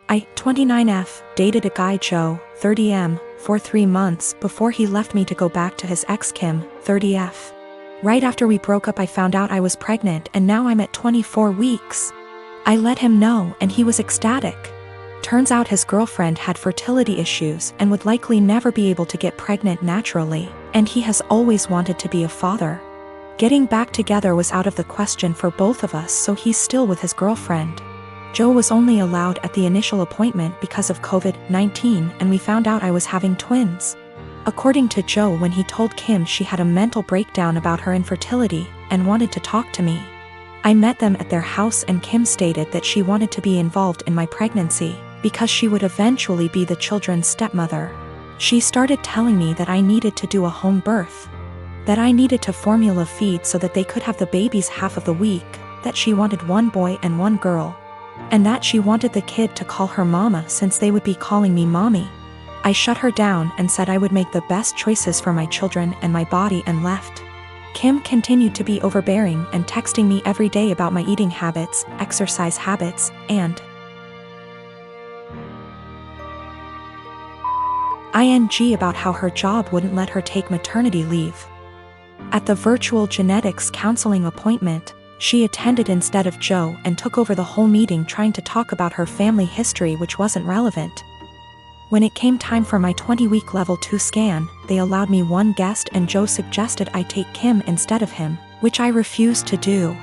I, 29F, dated a guy Joe, 30M, for 3 months before he left me to go back to his ex Kim, 30F. Right after we broke up I found out I was pregnant and now I'm at 24 weeks. I let him know and he was ecstatic. Turns out his girlfriend had fertility issues and would likely never be able to get pregnant naturally, and he has always wanted to be a father. Getting back together was out of the question for both of us, so he's still with his girlfriend. Joe was only allowed at the initial appointment because of COVID-19, and we found out I was having twins. According to Joe, when he told Kim, she had a mental breakdown about her infertility and wanted to talk to me. I met them at their house and Kim stated that she wanted to be involved in my pregnancy because she would eventually be the children's stepmother. She started telling me that I needed to do a home birth, that I needed to formula feed so that they could have the babies half of the week, that she wanted 1 boy and 1 girl, and that she wanted the kid to call her mama since they would be calling me mommy. I shut her down and said I would make the best choices for my children and my body and left. Kim continued to be overbearing and texting me every day about my eating habits, exercise habits, and ing about how her job wouldn't let her take maternity leave. At the virtual genetics counseling appointment, she attended instead of Joe and took over the whole meeting trying to talk about her family history, which wasn't relevant. When it came time for my 20-week level 2 scan, they allowed me 1 guest and Joe suggested I take Kim instead of him, which I refused to do.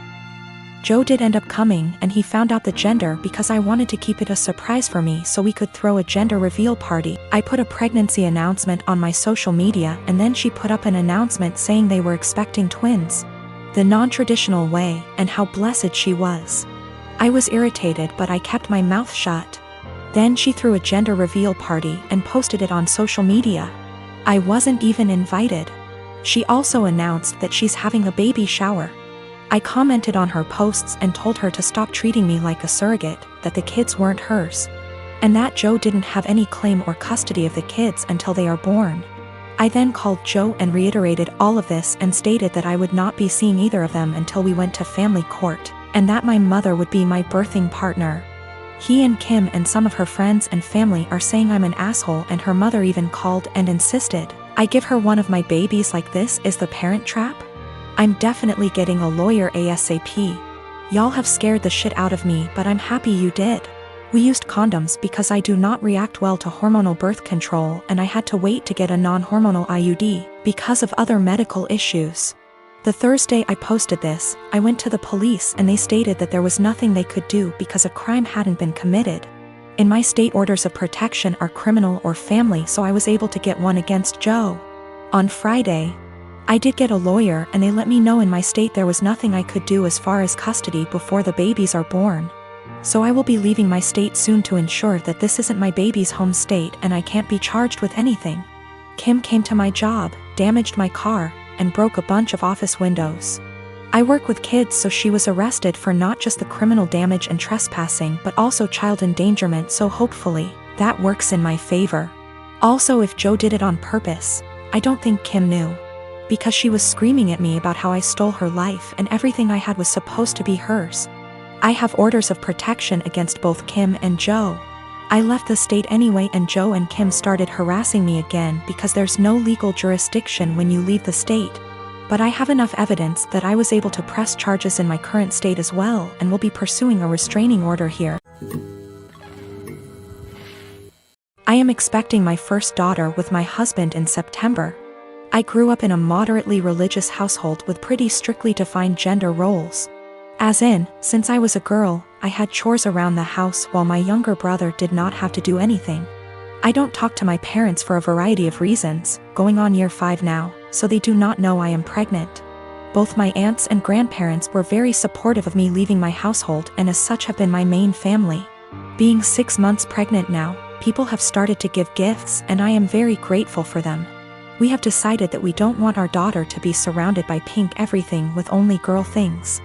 Joe did end up coming and he found out the gender because I wanted to keep it a surprise for me so we could throw a gender reveal party. I put a pregnancy announcement on my social media and then she put up an announcement saying they were expecting twins, the non-traditional way, and how blessed she was. I was irritated but I kept my mouth shut. Then she threw a gender reveal party and posted it on social media. I wasn't even invited. She also announced that she's having a baby shower. I commented on her posts and told her to stop treating me like a surrogate, that the kids weren't hers, and that Joe didn't have any claim or custody of the kids until they are born. I then called Joe and reiterated all of this and stated that I would not be seeing either of them until we went to family court, and that my mother would be my birthing partner. He and Kim and some of her friends and family are saying I'm an asshole, and her mother even called and insisted I give her one of my babies. Like, this is the Parent Trap? I'm definitely getting a lawyer ASAP. Y'all have scared the shit out of me, but I'm happy you did. We used condoms because I do not react well to hormonal birth control, and I had to wait to get a non-hormonal IUD because of other medical issues. The Thursday I posted this, I went to the police and they stated that there was nothing they could do because a crime hadn't been committed. In my state, orders of protection are criminal or family, so I was able to get one against Joe. On Friday, I did get a lawyer and they let me know in my state there was nothing I could do as far as custody before the babies are born. So I will be leaving my state soon to ensure that this isn't my baby's home state and I can't be charged with anything. Kim came to my job, damaged my car, and broke a bunch of office windows. I work with kids, so she was arrested for not just the criminal damage and trespassing but also child endangerment, so hopefully that works in my favor. Also, if Joe did it on purpose, I don't think Kim knew, because she was screaming at me about how I stole her life and everything I had was supposed to be hers. I have orders of protection against both Kim and Joe. I left the state anyway and Joe and Kim started harassing me again because there's no legal jurisdiction when you leave the state. But I have enough evidence that I was able to press charges in my current state as well and will be pursuing a restraining order here. I am expecting my first daughter with my husband in September. I grew up in a moderately religious household with pretty strictly defined gender roles. As in, since I was a girl, I had chores around the house while my younger brother did not have to do anything. I don't talk to my parents for a variety of reasons, going on year 5 now, so they do not know I am pregnant. Both my aunts and grandparents were very supportive of me leaving my household and as such have been my main family. Being 6 months pregnant now, people have started to give gifts and I am very grateful for them. We have decided that we don't want our daughter to be surrounded by pink everything with only girl things.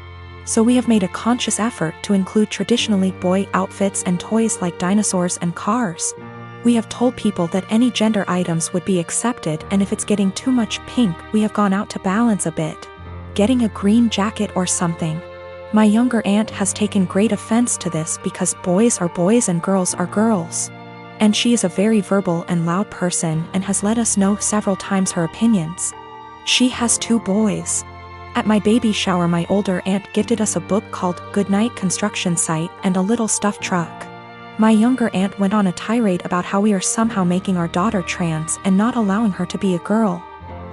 So we have made a conscious effort to include traditionally boy outfits and toys like dinosaurs and cars. We have told people that any gender items would be accepted, and if it's getting too much pink, we have gone out to balance a bit, getting a green jacket or something. My younger aunt has taken great offense to this because boys are boys and girls are girls. And she is a very verbal and loud person and has let us know several times her opinions. She has 2 boys. At my baby shower, my older aunt gifted us a book called Goodnight Construction Site and a little stuffed truck. My younger aunt went on a tirade about how we are somehow making our daughter trans and not allowing her to be a girl.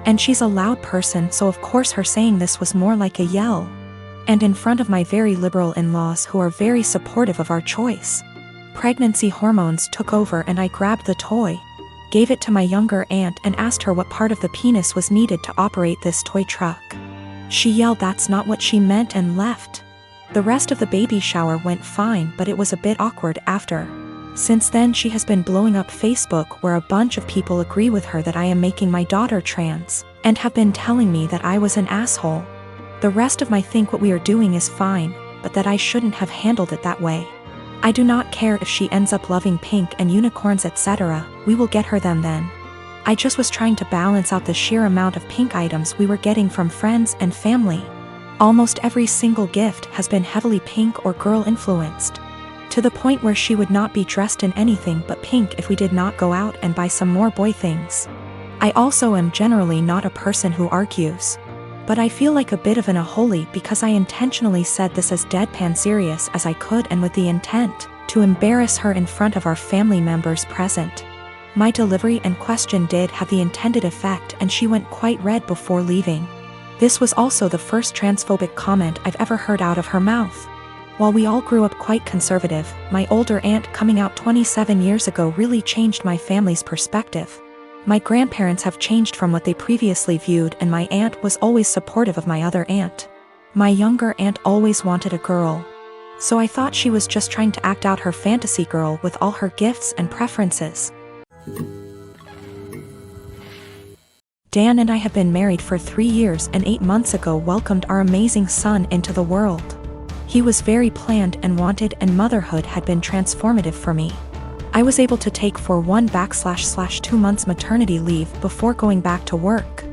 And she's a loud person, so of course her saying this was more like a yell. And in front of my very liberal in-laws who are very supportive of our choice. Pregnancy hormones took over and I grabbed the toy, gave it to my younger aunt and asked her what part of the penis was needed to operate this toy truck. She yelled that's not what she meant and left. The rest of the baby shower went fine, but it was a bit awkward after. Since then she has been blowing up Facebook where a bunch of people agree with her that I am making my daughter trans, and have been telling me that I was an asshole. The rest of my think what we are doing is fine, but that I shouldn't have handled it that way. I do not care if she ends up loving pink and unicorns etc., we will get her them then. I just was trying to balance out the sheer amount of pink items we were getting from friends and family. Almost every single gift has been heavily pink or girl influenced. To the point where she would not be dressed in anything but pink if we did not go out and buy some more boy things. I also am generally not a person who argues. But I feel like a bit of an unholy because I intentionally said this as deadpan serious as I could and with the intent to embarrass her in front of our family members present. My delivery and question did have the intended effect and she went quite red before leaving. This was also the first transphobic comment I've ever heard out of her mouth. While we all grew up quite conservative, my older aunt coming out 27 years ago really changed my family's perspective. My grandparents have changed from what they previously viewed and my aunt was always supportive of my other aunt. My younger aunt always wanted a girl. So I thought she was just trying to act out her fantasy girl with all her gifts and preferences. Dan and I have been married for 3 years and 8 months ago welcomed our amazing son into the world. He was very planned and wanted and motherhood had been transformative for me. I was able to take for 1/2 months maternity leave before going back to work.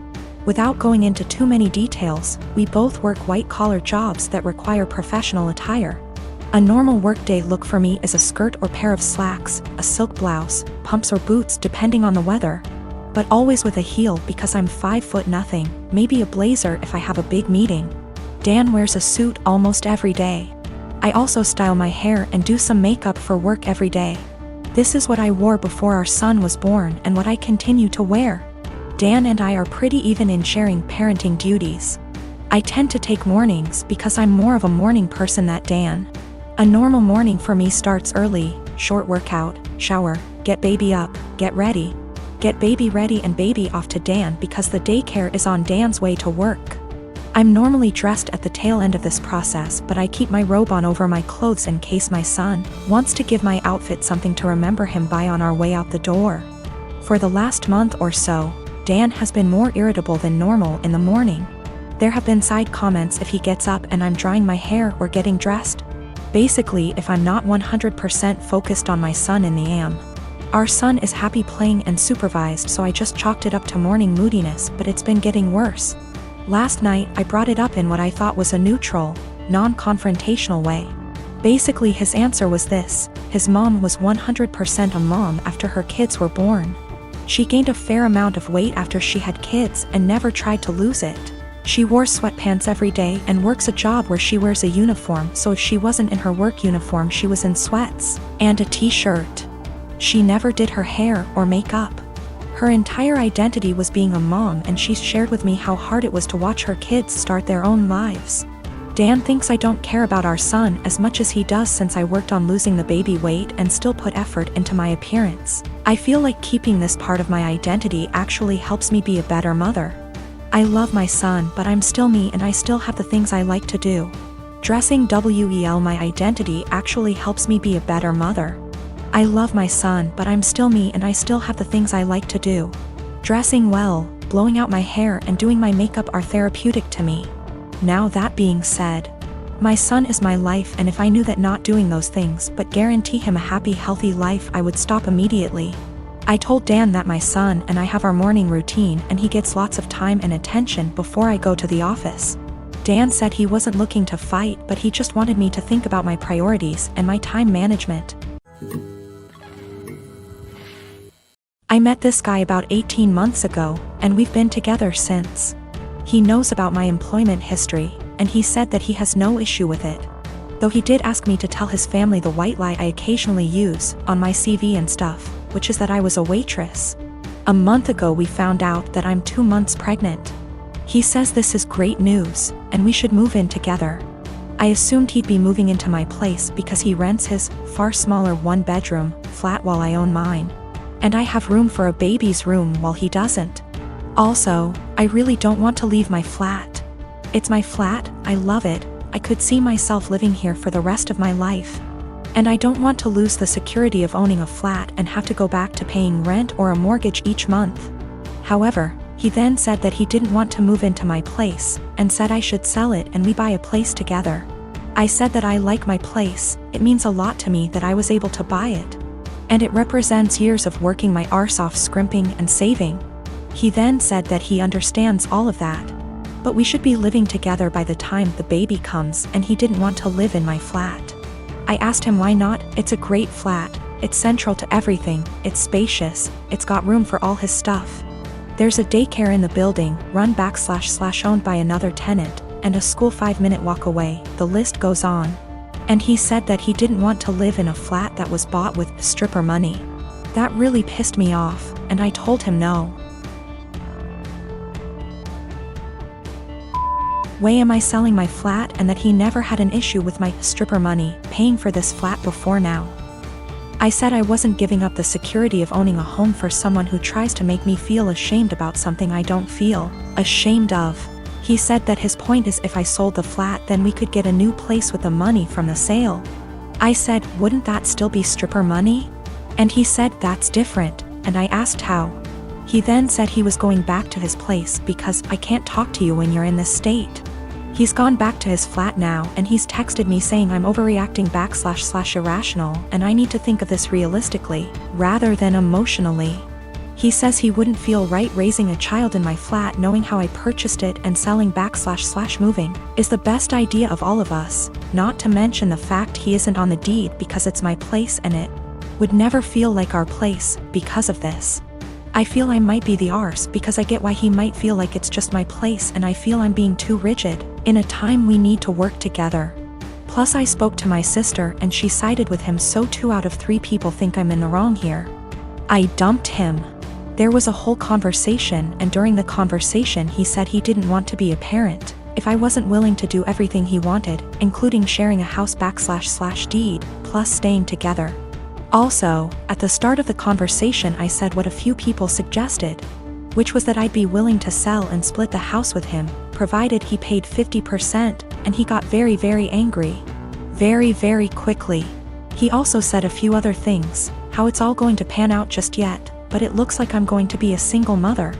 Without going into too many details, we both work white-collar jobs that require professional attire. A normal workday look for me is a skirt or pair of slacks, a silk blouse, pumps or boots depending on the weather. But always with a heel because I'm 5'0", maybe a blazer if I have a big meeting. Dan wears a suit almost every day. I also style my hair and do some makeup for work every day. This is what I wore before our son was born and what I continue to wear. Dan and I are pretty even in sharing parenting duties. I tend to take mornings because I'm more of a morning person than Dan. A normal morning for me starts early, short workout, shower, get baby up, get baby ready and baby off to Dan because the daycare is on Dan's way to work. I'm normally dressed at the tail end of this process, but I keep my robe on over my clothes in case my son wants to give my outfit something to remember him by on our way out the door. For the last month or so, Dan has been more irritable than normal in the morning. There have been side comments if he gets up and I'm drying my hair or getting dressed. Basically, if I'm not 100% focused on my son in the AM. Our son is happy playing and supervised, so I just chalked it up to morning moodiness, but it's been getting worse. Last night, I brought it up in what I thought was a neutral, non-confrontational way. Basically his answer was this: his mom was 100% a mom after her kids were born. She gained a fair amount of weight after she had kids and never tried to lose it. She wore sweatpants every day and works a job where she wears a uniform, so if she wasn't in her work uniform she was in sweats and a t-shirt. She never did her hair or makeup. Her entire identity was being a mom, and she shared with me how hard it was to watch her kids start their own lives. Dan thinks I don't care about our son as much as he does since I worked on losing the baby weight and still put effort into my appearance. I feel like keeping this part of my identity actually helps me be a better mother. I love my son, but I'm still me and I still have the things I like to do. Dressing well my identity actually helps me be a better mother. I love my son, but I'm still me and I still have the things I like to do. Dressing well, blowing out my hair and doing my makeup are therapeutic to me. Now that being said, my son is my life, and if I knew that not doing those things but guarantee him a happy, healthy life, I would stop immediately. I told Dan that my son and I have our morning routine and he gets lots of time and attention before I go to the office. Dan said he wasn't looking to fight, but he just wanted me to think about my priorities and my time management. I met this guy about 18 months ago, and we've been together since. He knows about my employment history, and he said that he has no issue with it. Though he did ask me to tell his family the white lie I occasionally use on my CV and stuff, which is that I was a waitress. A month ago we found out that I'm 2 months pregnant. He says this is great news, and we should move in together. I assumed he'd be moving into my place because he rents his far smaller 1-bedroom flat while I own mine. And I have room for a baby's room while he doesn't. Also, I really don't want to leave my flat. It's my flat, I love it, I could see myself living here for the rest of my life. And I don't want to lose the security of owning a flat and have to go back to paying rent or a mortgage each month. However, he then said that he didn't want to move into my place, and said I should sell it and we buy a place together. I said that I like my place, it means a lot to me that I was able to buy it. And it represents years of working my arse off scrimping and saving. He then said that he understands all of that. But we should be living together by the time the baby comes, and he didn't want to live in my flat. I asked him why not. It's a great flat, it's central to everything, it's spacious, it's got room for all his stuff. There's a daycare in the building, run / owned by another tenant, and a school 5-minute walk away, the list goes on. And he said that he didn't want to live in a flat that was bought with stripper money. That really pissed me off, and I told him no. Way am I selling my flat, and that he never had an issue with my stripper money paying for this flat before now. I said I wasn't giving up the security of owning a home for someone who tries to make me feel ashamed about something I don't feel ashamed of. He said that his point is if I sold the flat then we could get a new place with the money from the sale. I said, wouldn't that still be stripper money? And he said that's different, and I asked how. He then said he was going back to his place because I can't talk to you when you're in this state. He's gone back to his flat now, and he's texted me saying I'm overreacting / irrational, and I need to think of this realistically, rather than emotionally. He says he wouldn't feel right raising a child in my flat knowing how I purchased it, and selling back / moving is the best idea of all of us, not to mention the fact he isn't on the deed because it's my place and it would never feel like our place because of this. I feel I might be the arse because I get why he might feel like it's just my place, and I feel I'm being too rigid in a time we need to work together. Plus I spoke to my sister and she sided with him, so 2 out of 3 people think I'm in the wrong here. I dumped him. There was a whole conversation, and during the conversation he said he didn't want to be a parent if I wasn't willing to do everything he wanted, including sharing a house back / deed, plus staying together. Also, at the start of the conversation I said what a few people suggested, which was that I'd be willing to sell and split the house with him, provided he paid 50%, and he got very, very angry. Very, very quickly. He also said a few other things, how it's all going to pan out just yet, but it looks like I'm going to be a single mother.